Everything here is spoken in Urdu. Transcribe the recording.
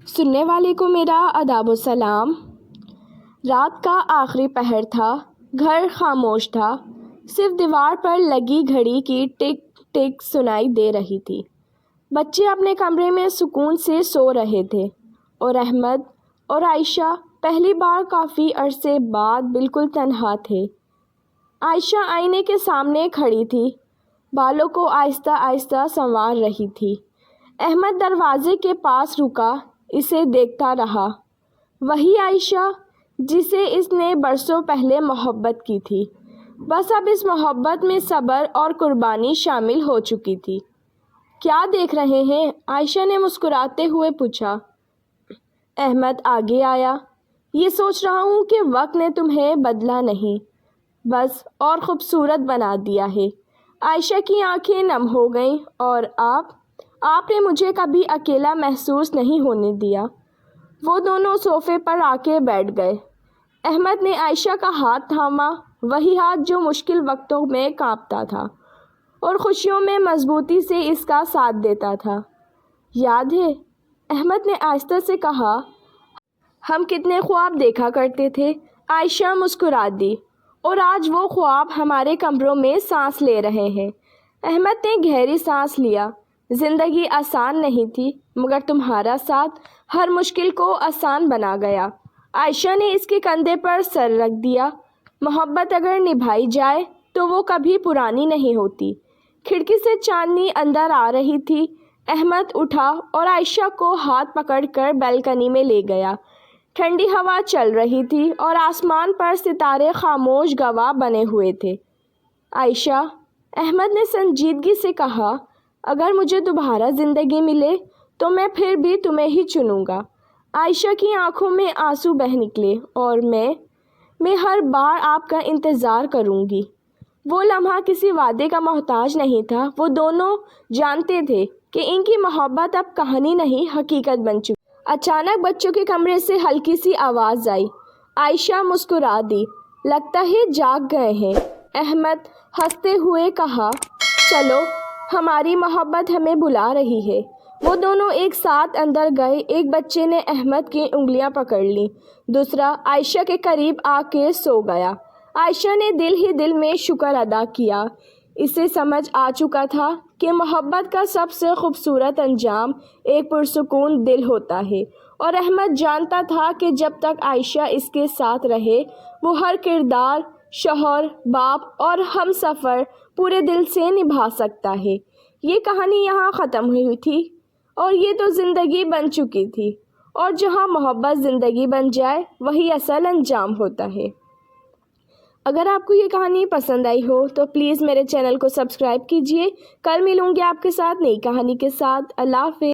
سننے والے کو میرا آداب و سلام۔ رات کا آخری پہر تھا، گھر خاموش تھا، صرف دیوار پر لگی گھڑی کی ٹک ٹک سنائی دے رہی تھی۔ بچے اپنے کمرے میں سکون سے سو رہے تھے اور احمد اور عائشہ پہلی بار کافی عرصے بعد بالکل تنہا تھے۔ عائشہ آئینے کے سامنے کھڑی تھی، بالوں کو آہستہ آہستہ سنوار رہی تھی۔ احمد دروازے کے پاس رکا، اسے دیکھتا رہا۔ وہی عائشہ جسے اس نے برسوں پہلے محبت کی تھی، بس اب اس محبت میں صبر اور قربانی شامل ہو چکی تھی۔ کیا دیکھ رہے ہیں؟ عائشہ نے مسکراتے ہوئے پوچھا۔ احمد آگے آیا۔ یہ سوچ رہا ہوں کہ وقت نے تمہیں بدلا نہیں، بس اور خوبصورت بنا دیا ہے۔ عائشہ کی آنکھیں نم ہو گئیں۔ اور آپ نے مجھے کبھی اکیلا محسوس نہیں ہونے دیا۔ وہ دونوں صوفے پر آ کے بیٹھ گئے۔ احمد نے عائشہ کا ہاتھ تھاما، وہی ہاتھ جو مشکل وقتوں میں کانپتا تھا اور خوشیوں میں مضبوطی سے اس کا ساتھ دیتا تھا۔ یاد ہے؟ احمد نے آہستہ سے کہا۔ ہم کتنے خواب دیکھا کرتے تھے۔ عائشہ مسکرا دی۔ اور آج وہ خواب ہمارے کمروں میں سانس لے رہے ہیں۔ احمد نے گہری سانس لیا۔ زندگی آسان نہیں تھی، مگر تمہارا ساتھ ہر مشکل کو آسان بنا گیا۔ عائشہ نے اس کے کندھے پر سر رکھ دیا۔ محبت اگر نبھائی جائے تو وہ کبھی پرانی نہیں ہوتی۔ کھڑکی سے چاندنی اندر آ رہی تھی۔ احمد اٹھا اور عائشہ کو ہاتھ پکڑ کر بالکنی میں لے گیا۔ ٹھنڈی ہوا چل رہی تھی اور آسمان پر ستارے خاموش گواہ بنے ہوئے تھے۔ عائشہ، احمد نے سنجیدگی سے کہا، اگر مجھے دوبارہ زندگی ملے تو میں پھر بھی تمہیں ہی چنوں گا۔ عائشہ کی آنکھوں میں آنسو بہہ نکلے۔ اور میں ہر بار آپ کا انتظار کروں گی۔ وہ لمحہ کسی وعدے کا محتاج نہیں تھا۔ وہ دونوں جانتے تھے کہ ان کی محبت اب کہانی نہیں، حقیقت بن چکی۔ اچانک بچوں کے کمرے سے ہلکی سی آواز آئی۔ عائشہ مسکرا دی۔ لگتا ہے جاگ گئے ہیں۔ احمد ہنستے ہوئے کہا، چلو، ہماری محبت ہمیں بلا رہی ہے۔ وہ دونوں ایک ساتھ اندر گئے۔ ایک بچے نے احمد کی انگلیاں پکڑ لیں، دوسرا عائشہ کے قریب آ کے سو گیا۔ عائشہ نے دل ہی دل میں شکر ادا کیا۔ اسے سمجھ آ چکا تھا کہ محبت کا سب سے خوبصورت انجام ایک پرسکون دل ہوتا ہے، اور احمد جانتا تھا کہ جب تک عائشہ اس کے ساتھ رہے وہ ہر کردار، شوہر، باپ اور ہم سفر پورے دل سے نبھا سکتا ہے۔ یہ کہانی یہاں ختم ہوئی تھی اور یہ تو زندگی بن چکی تھی، اور جہاں محبت زندگی بن جائے وہی اصل انجام ہوتا ہے۔ اگر آپ کو یہ کہانی پسند آئی ہو تو پلیز میرے چینل کو سبسکرائب کیجیے۔ کل ملوں گی آپ کے ساتھ نئی کہانی کے ساتھ۔ اللہ حافظ۔